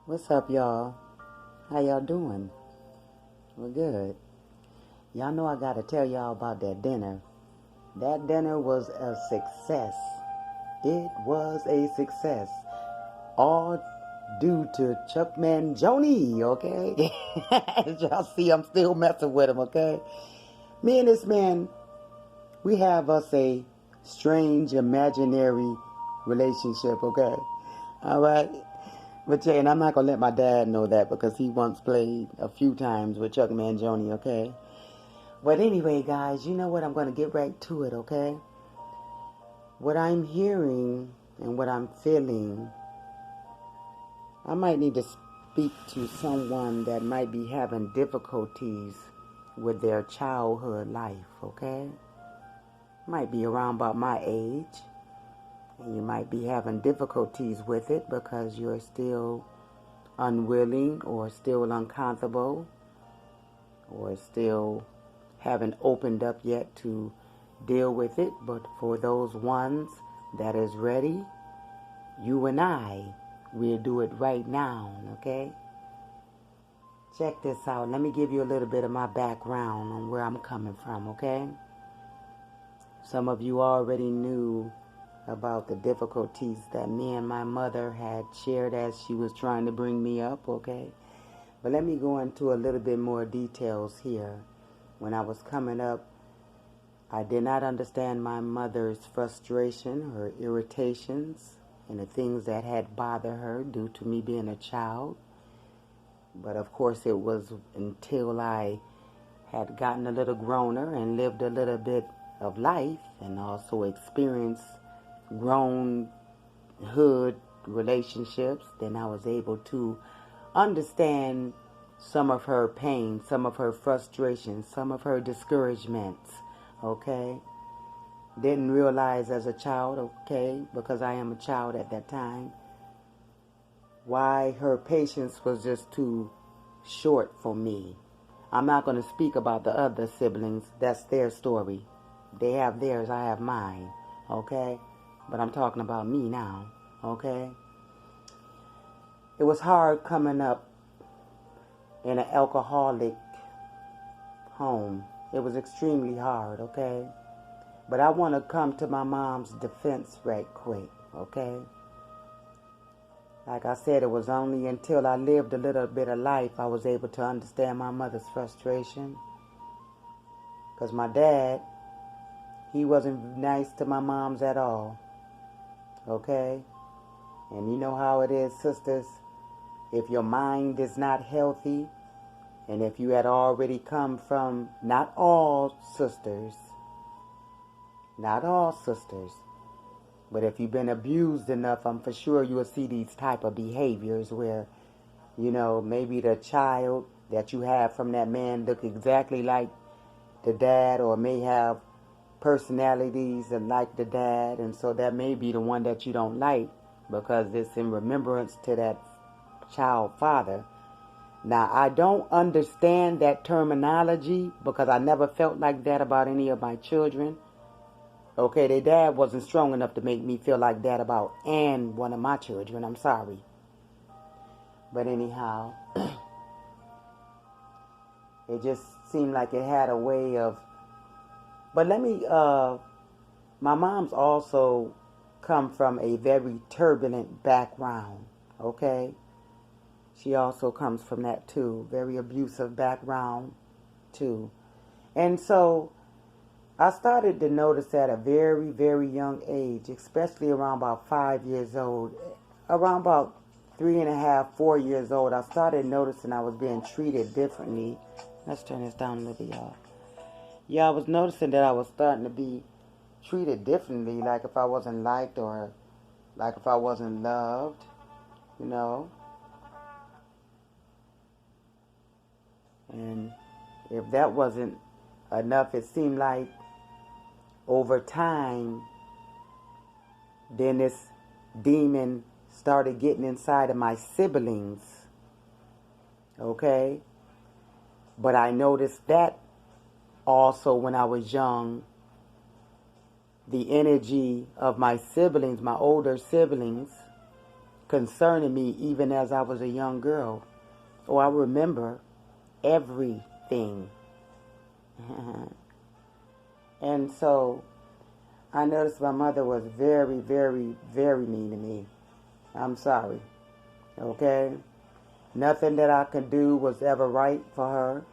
What's up, y'all? How y'all doing? Well, good. Y'all know I gotta tell y'all about that dinner. That dinner was a success. It was a success. All due to Chuck Mangione, okay? As y'all see, I'm still messing with him, okay? Me and this man, we have us a strange, imaginary relationship, okay? All right? But yeah, and I'm not gonna let my dad know that because he once played a few times with Chuck Mangione, okay? But anyway, guys, you know what? I'm gonna get right to it, okay? What I'm hearing and what I'm feeling, I might need to speak to someone that might be having difficulties with their childhood life, okay? Might be around about my age, and you might be having difficulties with it because you're still unwilling or still uncomfortable or still haven't opened up yet to deal with it. But for those ones that is ready, you and I, we'll do it right now, okay? Check this out. Let me give you a little bit of my background on where I'm coming from, okay? Some of you already knew about the difficulties that me and my mother had shared as she was trying to bring me up, okay? But let me go into a little bit more details here. When I was coming up, I did not understand my mother's frustration, her irritations, and the things that had bothered her due to me being a child. But of course, it was until I had gotten a little growner and lived a little bit of life and also experienced grown hood relationships, then I was able to understand some of her pain, some of her frustrations, some of her discouragements, okay? Didn't realize as a child, okay, because I am a child at that time, why her patience was just too short for me. I'm not going to speak about the other siblings. That's their story. They have theirs, I have mine, okay? But I'm talking about me now, okay? It was hard coming up in an alcoholic home. It was extremely hard, okay? But I want to come to my mom's defense right quick, okay? Like I said, it was only until I lived a little bit of life I was able to understand my mother's frustration. Because my dad, he wasn't nice to my mom's at all, okay? And you know how it is, sisters. If your mind is not healthy, and if you had already come from, not all sisters, but if you've been abused enough, I'm for sure you will see these type of behaviors where, you know, maybe the child that you have from that man look exactly like the dad or may have personalities and like the dad, and so that may be the one that you don't like because it's in remembrance to that child father. Now, I don't understand that terminology because I never felt like that about any of my children. Okay, their dad wasn't strong enough to make me feel like that about one of my children. I'm sorry. But anyhow, it just seemed like it had a way of... But my mom's also come from a very turbulent background, okay? She also comes from that too, very abusive background too. And so I started to notice at a very, very young age, especially around about 5 years old, around about 3.5, 4 years old, I started noticing I was being treated differently. Let's turn this down a little bit, y'all. Yeah, I was noticing that I was starting to be treated differently, like if I wasn't liked or like if I wasn't loved, you know. And if that wasn't enough, it seemed like over time, then this demon started getting inside of my siblings, okay? But I noticed that also when I was young, the energy of my siblings, my older siblings, concerning me even as I was a young girl. Oh, I remember everything. And so I noticed my mother was very, very, very mean to me. I'm sorry. Okay? Nothing that I could do was ever right for her.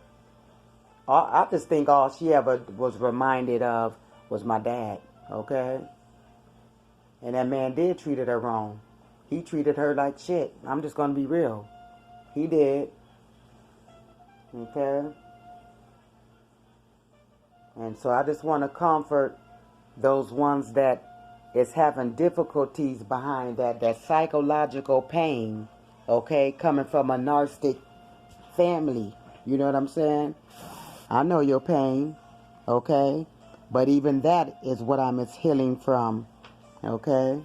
I just think all she ever was reminded of was my dad. Okay? And that man did treat her wrong. He treated her like shit. I'm just going to be real. He did. Okay? And so I just want to comfort those ones that is having difficulties behind that psychological pain, okay, coming from a narcissistic family. You know what I'm saying? I know your pain, okay? But even that is what I'm healing from, okay?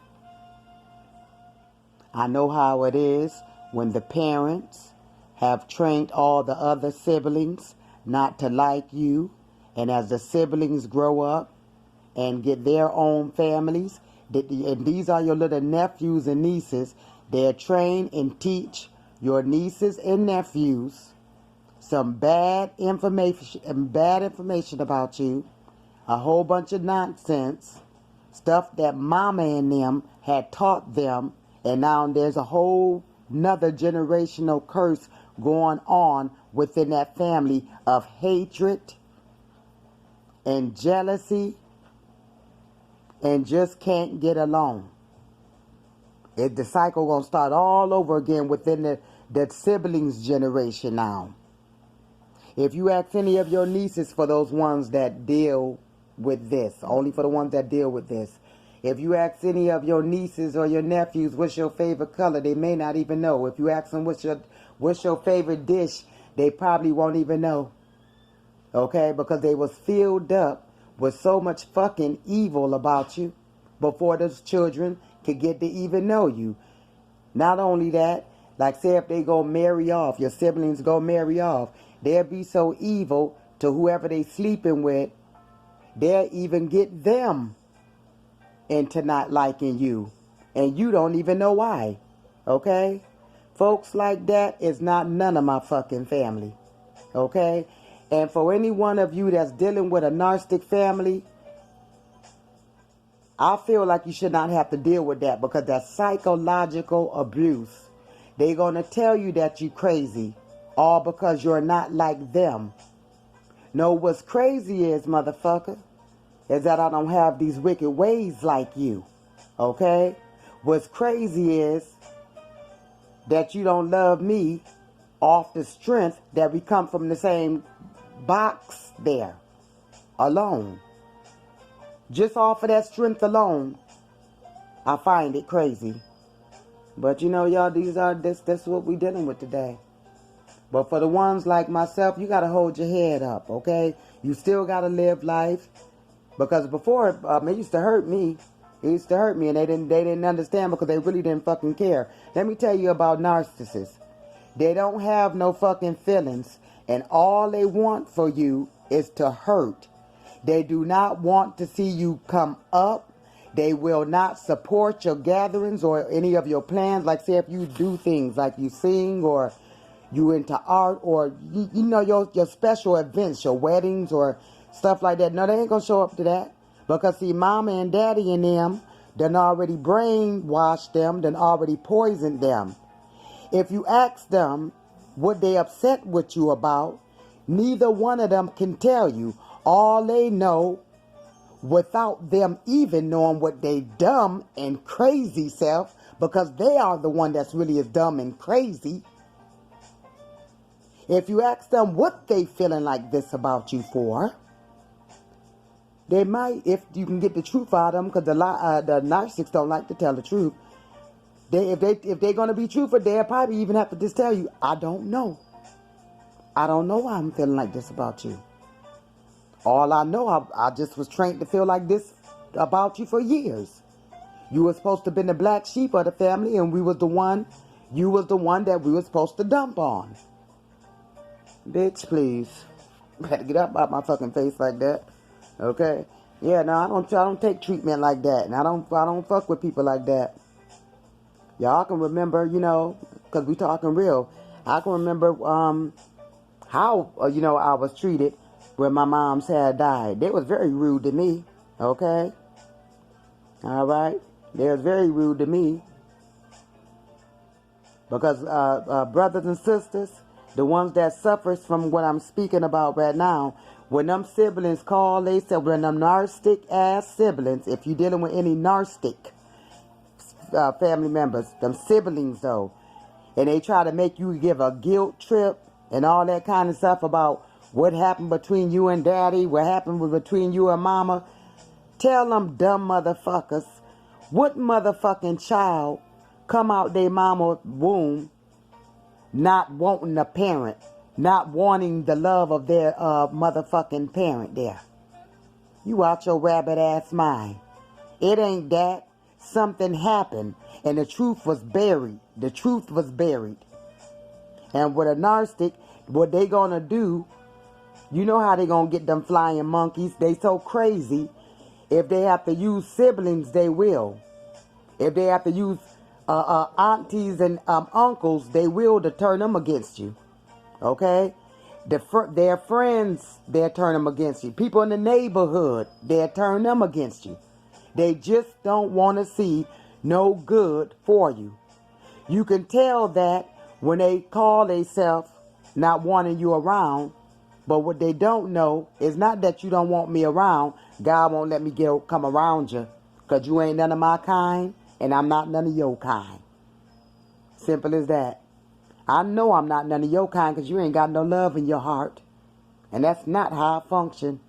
I know how it is when the parents have trained all the other siblings not to like you, and as the siblings grow up and get their own families, and these are your little nephews and nieces, they're trained and teach your nieces and nephews some bad information about you, a whole bunch of nonsense, stuff that mama and them had taught them, and now there's a whole another generational curse going on within that family of hatred and jealousy and just can't get along. The cycle gonna start all over again within the siblings generation now. If you ask any of your nieces, for those ones that deal with this, only for the ones that deal with this. If you ask any of your nieces or your nephews what's your favorite color, they may not even know. If you ask them what's your favorite dish, they probably won't even know. Okay? Because they was filled up with so much fucking evil about you before those children could get to even know you. Not only that, like say if they go marry off, your siblings go marry off, they'll be so evil to whoever they sleeping with, they'll even get them into not liking you. And you don't even know why. Okay? Folks like that is not none of my fucking family. Okay? And for any one of you that's dealing with a narcissistic family, I feel like you should not have to deal with that because that's psychological abuse. They're going to tell you that you're crazy, all because you're not like them. No, what's crazy is, motherfucker, is that I don't have these wicked ways like you. Okay? What's crazy is that you don't love me off the strength that we come from the same box there alone. Just off of that strength alone, I find it crazy. But you know, y'all, that's what we dealing with today. But for the ones like myself, you got to hold your head up, okay? You still got to live life. Because before, it used to hurt me. It used to hurt me, and they didn't understand because they really didn't fucking care. Let me tell you about narcissists. They don't have no fucking feelings, and all they want for you is to hurt. They do not want to see you come up. They will not support your gatherings or any of your plans. Like, say, if you do things like you sing or you into art or, you know, your special events, your weddings or stuff like that. No, they ain't going to show up to that. Because, see, mama and daddy and them done already brainwashed them, done already poisoned them. If you ask them what they upset with you about, neither one of them can tell you. All they know, without them even knowing what they dumb and crazy self, because they are the one that's really as dumb and crazy. If you ask them what they feeling like this about you for, they might, if you can get the truth out of them, because the narcissists don't like to tell the truth. If they're going to be truthful, they'll probably even have to just tell you, I don't know. I don't know why I'm feeling like this about you. All I know, I just was trained to feel like this about you for years. You were supposed to have been the black sheep of the family, and you was the one that we were supposed to dump on. Bitch, please. Better get up out my fucking face like that. Okay? Yeah, no, I don't take treatment like that. And I don't fuck with people like that. Y'all can remember, because we talking real. I can remember how, I was treated when my moms had died. They was very rude to me, okay? All right? They was very rude to me. Because brothers and sisters, the ones that suffers from what I'm speaking about right now, when them siblings call, they said, when them narcissistic ass siblings, if you're dealing with any narcissistic family members, them siblings though, and they try to make you give a guilt trip and all that kind of stuff about what happened between you and daddy, what happened between you and mama, tell them dumb motherfuckers, what motherfucking child come out their mama's womb not wanting a parent, not wanting the love of their motherfucking parent there? You out your rabbit ass mind. It ain't that. Something happened and the truth was buried. The truth was buried. And with a narcissistic, what they gonna do, you know how they gonna get them flying monkeys. They so crazy. If they have to use siblings, they will. If they have to use aunties and uncles, they will to turn them against you. Okay? Their friends, they'll turn them against you. People in the neighborhood, they'll turn them against you. They just don't want to see no good for you. You can tell that when they call themselves not wanting you around. But what they don't know is not that you don't want me around. God won't let me come around you because you ain't none of my kind and I'm not none of your kind. Simple as that. I know I'm not none of your kind because you ain't got no love in your heart. And that's not how I function.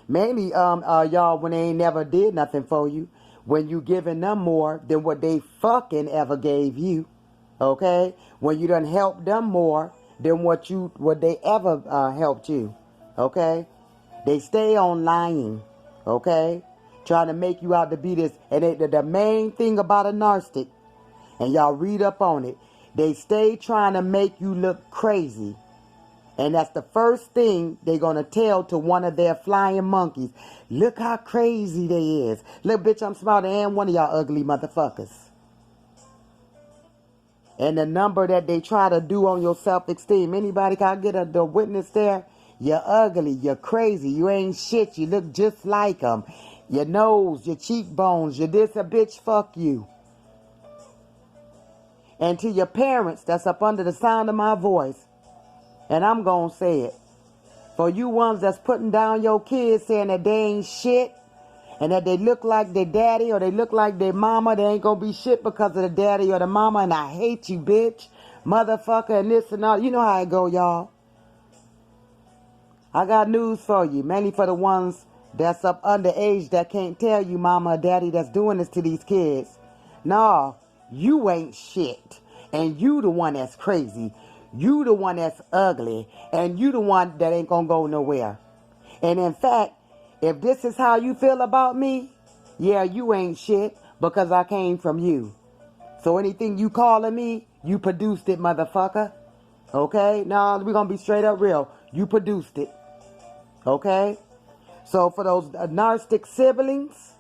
Mainly, y'all, when they ain't never did nothing for you, when you giving them more than what they fucking ever gave you, okay? When you done help them more than what they ever helped you, okay? They stay on lying, okay? Trying to make you out to be this. And the main thing about a narcissistic, and y'all read up on it, they stay trying to make you look crazy. And that's the first thing they're going to tell to one of their flying monkeys. Look how crazy they is. Look, bitch, I'm smarter than one of y'all ugly motherfuckers. And the number that they try to do on your self-esteem. Anybody can get the witness there? You're ugly. You're crazy. You ain't shit. You look just like them. Your nose, your cheekbones, you're this a bitch. Fuck you. And to your parents that's up under the sound of my voice, and I'm going to say it, for you ones that's putting down your kids saying that they ain't shit and that they look like their daddy or they look like their mama, they ain't going to be shit because of the daddy or the mama, and I hate you, bitch, motherfucker, and this and all. You know how it go, y'all. I got news for you, mainly for the ones that's up underage that can't tell you mama or daddy that's doing this to these kids. Nah, you ain't shit, and you the one that's crazy. You the one that's ugly, and you the one that ain't gonna go nowhere. And in fact, if this is how you feel about me, yeah, you ain't shit because I came from you. So anything you calling me, you produced it, motherfucker. Okay? Now we're gonna be straight up real. You produced it. Okay? So for those narcissistic siblings,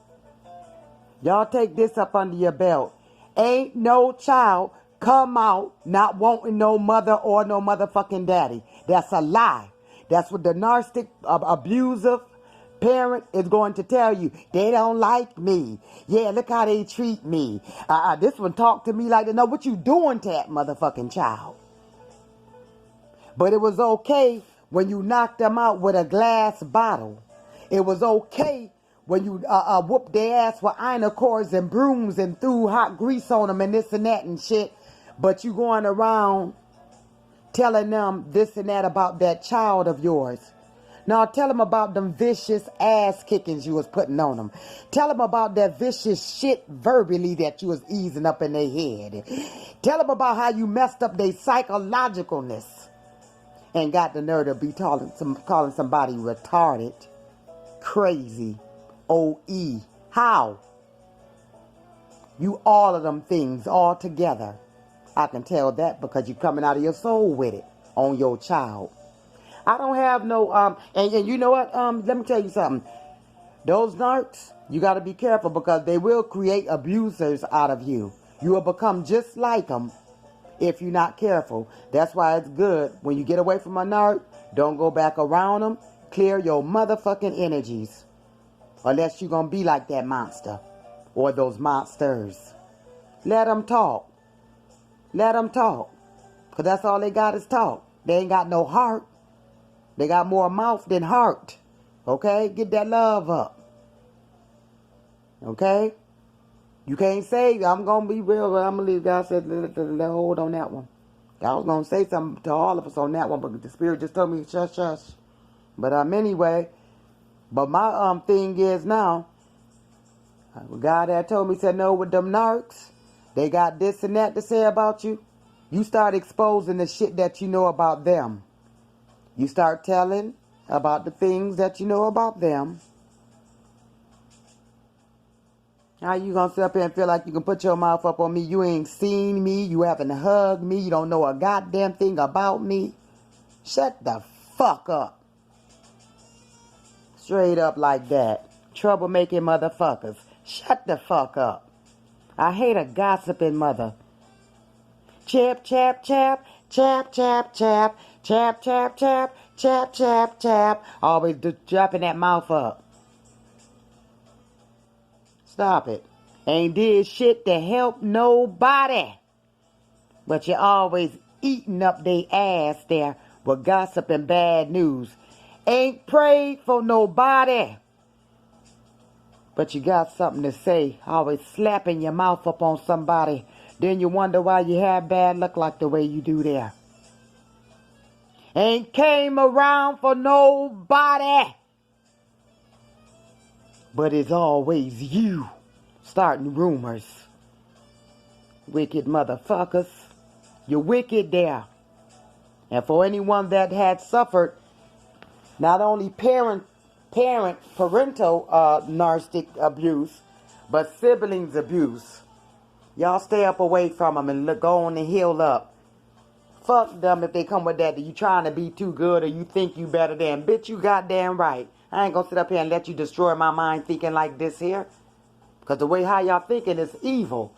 y'all take this up under your belt. Ain't no child come out not wanting no mother or no motherfucking daddy. That's a lie. That's what the narcissistic, abusive parent is going to tell you. They don't like me. Yeah, look how they treat me. This one talk to me like they know what you doing to that motherfucking child. But it was okay when you knocked them out with a glass bottle. It was okay when you whooped their ass with iron cords and brooms and threw hot grease on them and this and that and shit. But you going around telling them this and that about that child of yours. Now tell them about them vicious ass kickings you was putting on them. Tell them about that vicious shit verbally that you was easing up in their head. Tell them about how you messed up their psychologicalness and got the nerve to be calling somebody retarded, crazy, OE. How? You all of them things all together. I can tell that because you're coming out of your soul with it on your child. I don't have no, and you know what, let me tell you something. Those narcs, you got to be careful because they will create abusers out of you. You will become just like them if you're not careful. That's why it's good when you get away from a narc, don't go back around them. Clear your motherfucking energies. Unless you're going to be like that monster or those monsters. Let them talk. Let them talk. Because that's all they got is talk. They ain't got no heart. They got more mouth than heart. Okay? Get that love up. Okay? You can't say, I'm going to be real, but I'm going to leave. God said, let hold on that one. I was going to say something to all of us on that one, but the Spirit just told me, shush, shush. But anyway, but my thing is now, God had told me, said, no, with them narcs, they got this and that to say about you. You start exposing the shit that you know about them. You start telling about the things that you know about them. How you gonna sit up here and feel like you can put your mouth up on me? You ain't seen me. You haven't hugged me. You don't know a goddamn thing about me. Shut the fuck up. Straight up like that. Troublemaking motherfuckers. Shut the fuck up. I hate a gossiping mother. Chap, chap, chap, chap, chap, chap, chap, chap, chap, chap, chap, chap. Always dropping that mouth up. Stop it. Ain't did shit to help nobody. But you're always eating up they ass there with gossip and bad news. Ain't prayed for nobody. But you got something to say. Always slapping your mouth up on somebody. Then you wonder why you have bad luck like the way you do there. Ain't came around for nobody. But it's always you starting rumors. Wicked motherfuckers. You're wicked there. And for anyone that had suffered not only parental narcissistic abuse, but siblings abuse, y'all stay up away from them and go on and heal up. Fuck them if they come with that. You trying to be too good or you think you better than. Bitch, you goddamn right. I ain't gonna sit up here and let you destroy my mind thinking like this here. Because the way how y'all thinking is evil.